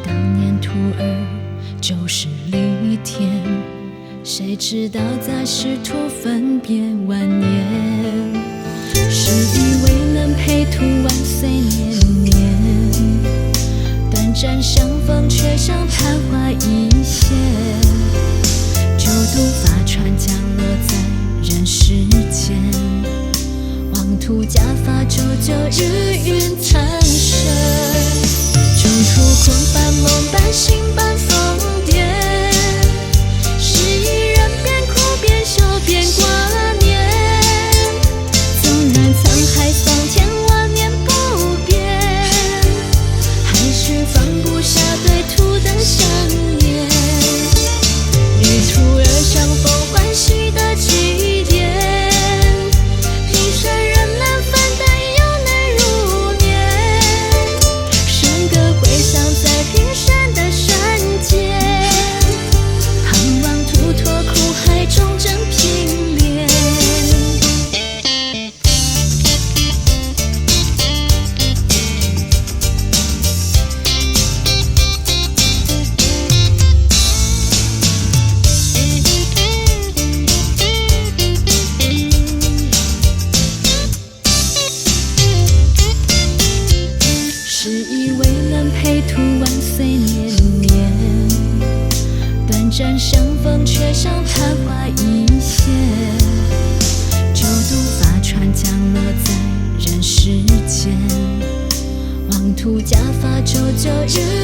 当年徒儿就是离天，谁知道在仕途分别晚年，是以为能陪途万岁年年，短暂相逢却像昙花一现，九度法船降落在人世间，妄图假发久久日云残生，中途魂般梦般心般疯癫，是一人边哭边笑边挂念，纵然沧海桑田万年不变，还是放不下对途的想念，与徒儿相逢欢喜的祭奠，平生人难分担又难入眠，笙歌回响在平山的山间，盼望突脱苦海终正平莲。是以为能陪途万岁年年，短暂相逢却像昙花一现，九度法船降落在人世间，妄图假发久久日